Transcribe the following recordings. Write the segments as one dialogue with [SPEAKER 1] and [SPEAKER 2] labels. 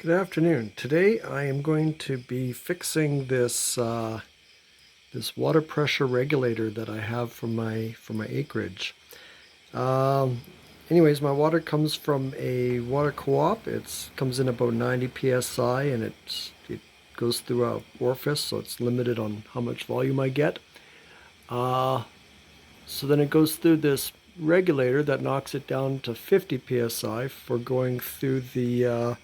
[SPEAKER 1] Good afternoon. Today I am going to be fixing this this water pressure regulator that I have for my acreage. Um, Anyways, my water comes from a water co-op. It comes in about 90 psi, and it goes through a orifice, so it's limited on how much volume I get. So then it goes through this regulator that knocks it down to 50 psi for going through the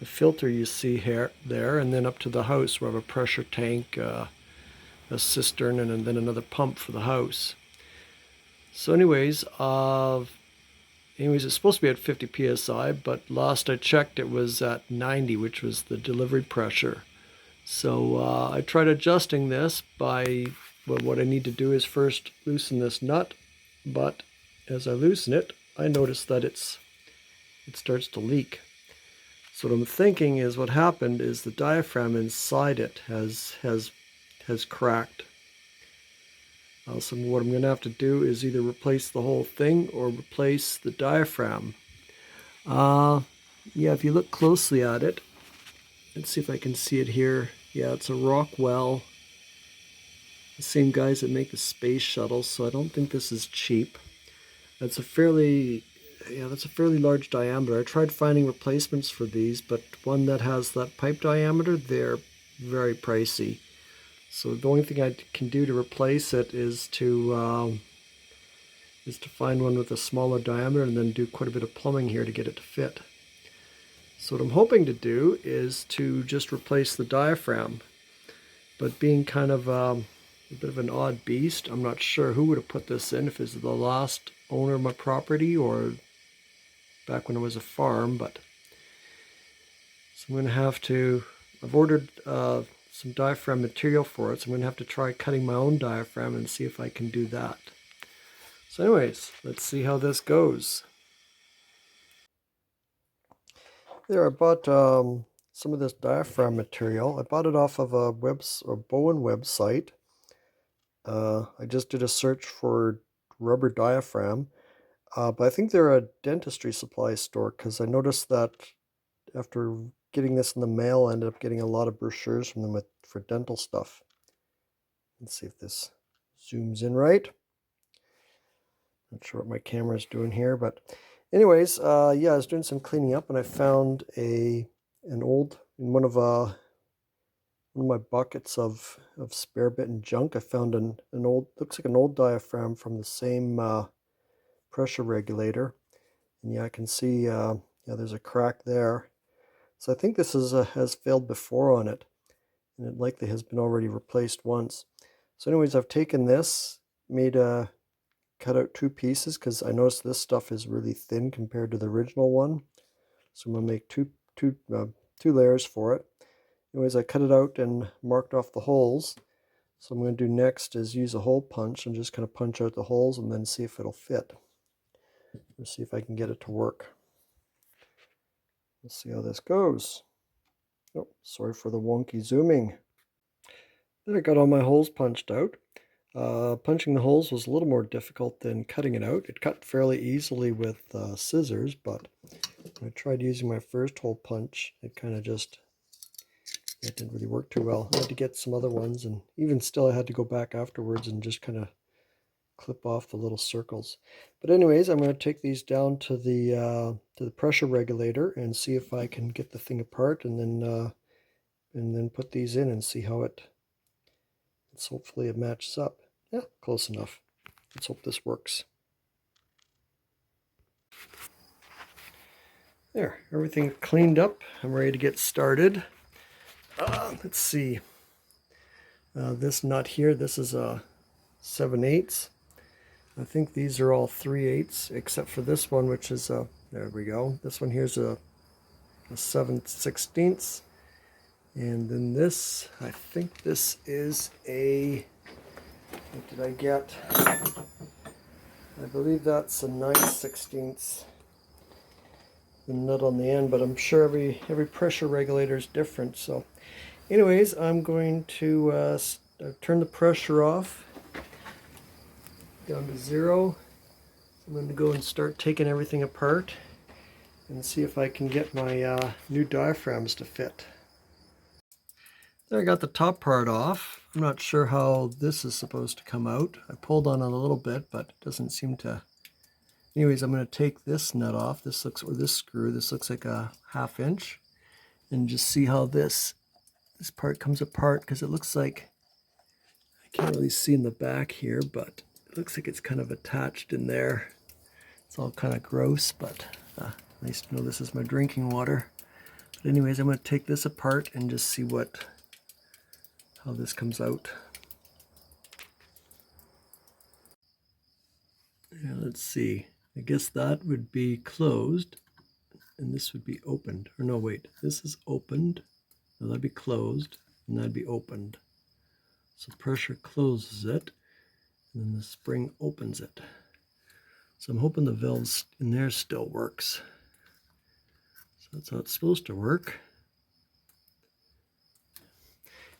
[SPEAKER 1] filter you see here, there, and then up to the house we have a pressure tank, a cistern, and then another pump for the house. So anyways, it's supposed to be at 50 psi, but last I checked it was at 90, which was the delivery pressure. So I tried adjusting this by, well, what I need to do is first loosen this nut, but as I loosen it, I notice that it starts to leak. So what I'm thinking is what happened is the diaphragm inside it has cracked. So what I'm going to have to do is either replace the whole thing or replace the diaphragm. Yeah, if you look closely at it, let's see if I can see it here. Yeah, it's a rock well. The same guys that make the space shuttle, so I don't think this is cheap. That's a fairly large diameter. I tried finding replacements for these, but one that has that pipe diameter, they're very pricey. So the only thing I can do to replace it is to find one with a smaller diameter and then do quite a bit of plumbing here to get it to fit. So what I'm hoping to do is to just replace the diaphragm. But being kind of a bit of an odd beast, I'm not sure who would have put this in, if it's the last owner of my property or back when it was a farm. But so I'm going to have to, I've ordered some diaphragm material for it, so I'm going to have to try cutting my own diaphragm and see if I can do that. So anyways, let's see how this goes. There, I bought some of this diaphragm material. I bought it off of a Bowen website. I just did a search for rubber diaphragm, but I think they're a dentistry supply store, because I noticed that after getting this in the mail, I ended up getting a lot of brochures from them for dental stuff. Let's see if this zooms in right. Not sure what my camera is doing here, but anyways, yeah, I was doing some cleaning up and I found in one of my buckets of spare bit and junk. I found an old, looks like an old diaphragm from the same pressure regulator, and yeah, I can see yeah, there's a crack there. So I think this has failed before on it, and it likely has been already replaced once. So anyways, I've taken this, cut out two pieces, because I noticed this stuff is really thin compared to the original one. So I'm going to make two layers for it. Anyways, I cut it out and marked off the holes. So I'm going to do next is use a hole punch and just kind of punch out the holes and then see if it'll fit. Let's see if I can get it to work. Let's see how this goes. Oh, sorry for the wonky zooming. Then I got all my holes punched out. Punching the holes was a little more difficult than cutting it out. It cut fairly easily with scissors, but when I tried using my first hole punch, it didn't really work too well. I had to get some other ones, and even still I had to go back afterwards and just kind of clip off the little circles. But anyways, I'm going to take these down to the pressure regulator and see if I can get the thing apart, and then put these in and see how hopefully it matches up. Yeah, close enough. Let's hope this works. There, everything cleaned up. I'm ready to get started. Let's see. This nut here, this is a 7/8. I think these are all 3/8, except for this one, which is a, there we go. This one here's a 7/16. And then this, I think this is a, what did I get? I believe that's a 9/16. The nut on the end, but I'm sure every pressure regulator is different. So anyways, I'm going to turn the pressure off down to 0. I'm going to go and start taking everything apart and see if I can get my new diaphragms to fit. There, I got the top part off. I'm not sure how this is supposed to come out. I pulled on it a little bit, but it doesn't seem to. Anyways, I'm going to take this nut off. This screw. This looks like a 1/2 inch, and just see how this part comes apart, because it looks like, I can't really see in the back here, but it looks like it's kind of attached in there. It's all kind of gross, but nice to know this is my drinking water. But anyways, I'm going to take this apart and just see how this comes out. Yeah, let's see. I guess that would be closed, and this would be opened. Or no, wait, this is opened. No, that'd be closed, and that'd be opened. So pressure closes it, and then the spring opens it. So I'm hoping the valve in there still works. So that's how it's supposed to work.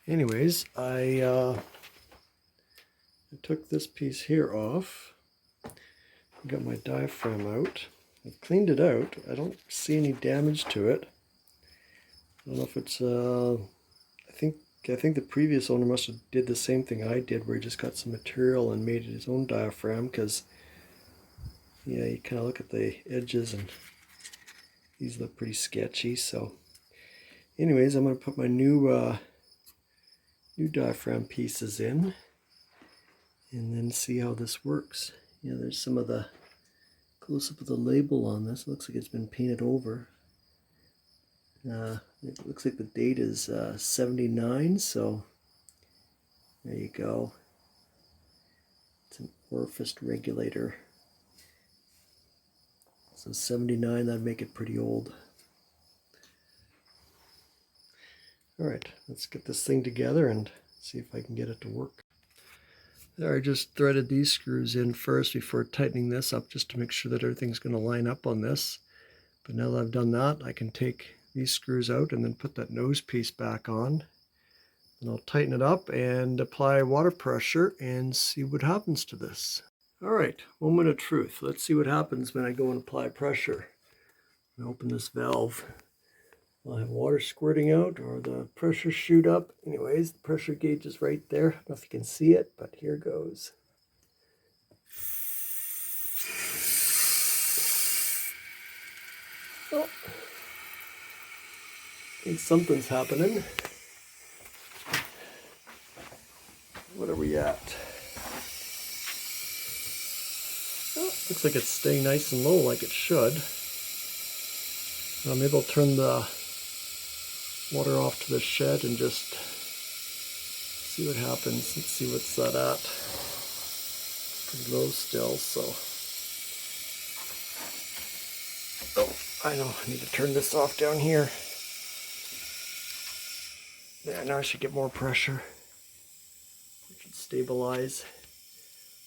[SPEAKER 1] Anyways, I took this piece here off. Got my diaphragm out. I've cleaned it out. I don't see any damage to it. I don't know if it's I think the previous owner must have did the same thing I did, where he just got some material and made his own diaphragm, because yeah, you kind of look at the edges and these look pretty sketchy. So anyways, I'm going to put my new diaphragm pieces in and then see how this works. Yeah, there's some of the close-up of the label on this. It looks like it's been painted over. It looks like the date is 79, so there you go. It's an orifice regulator. So 79, that'd make it pretty old. Alright, let's get this thing together and see if I can get it to work. There, I just threaded these screws in first before tightening this up, just to make sure that everything's going to line up on this. But now that I've done that, I can take these screws out and then put that nose piece back on. And I'll tighten it up and apply water pressure and see what happens to this. Alright, moment of truth. Let's see what happens when I go and apply pressure. I'm going to open this valve. I'll have water squirting out or the pressure shoot up. Anyways, the pressure gauge is right there. I don't know if you can see it, but here goes. Oh, I think something's happening. What are we at? Oh, looks like it's staying nice and low like it should. Maybe I'll turn the water off to the shed and just see what happens. Let's see what's that at. Pretty low still, so. Oh, I know, I need to turn this off down here. There, now I should get more pressure. It should stabilize.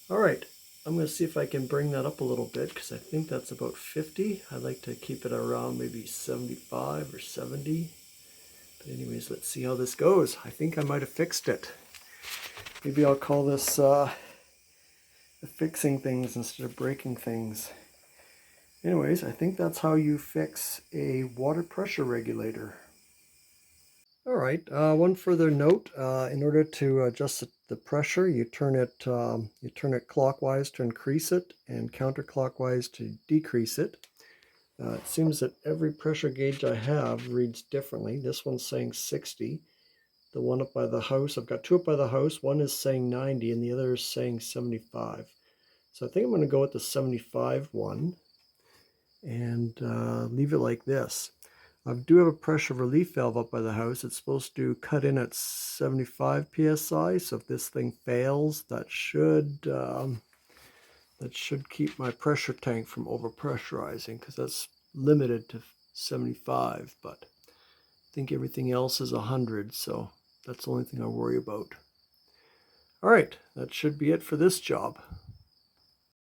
[SPEAKER 1] Alright, I'm going to see if I can bring that up a little bit, because I think that's about 50. I'd like to keep it around maybe 75 or 70. But anyways, let's see how this goes. I think I might have fixed it. Maybe I'll call this fixing things instead of breaking things. Anyways, I think that's how you fix a water pressure regulator. Alright, one further note, in order to adjust the pressure, you turn it clockwise to increase it and counterclockwise to decrease it. It seems that every pressure gauge I have reads differently. This one's saying 60. The one up by the house, I've got two up by the house, one is saying 90 and the other is saying 75. So I think I'm going to go with the 75 one and leave it like this. I do have a pressure relief valve up by the house. It's supposed to cut in at 75 psi, so if this thing fails, that should keep my pressure tank from overpressurizing, because that's limited to 75, but I think everything else is 100, so that's the only thing I worry about. Alright, that should be it for this job.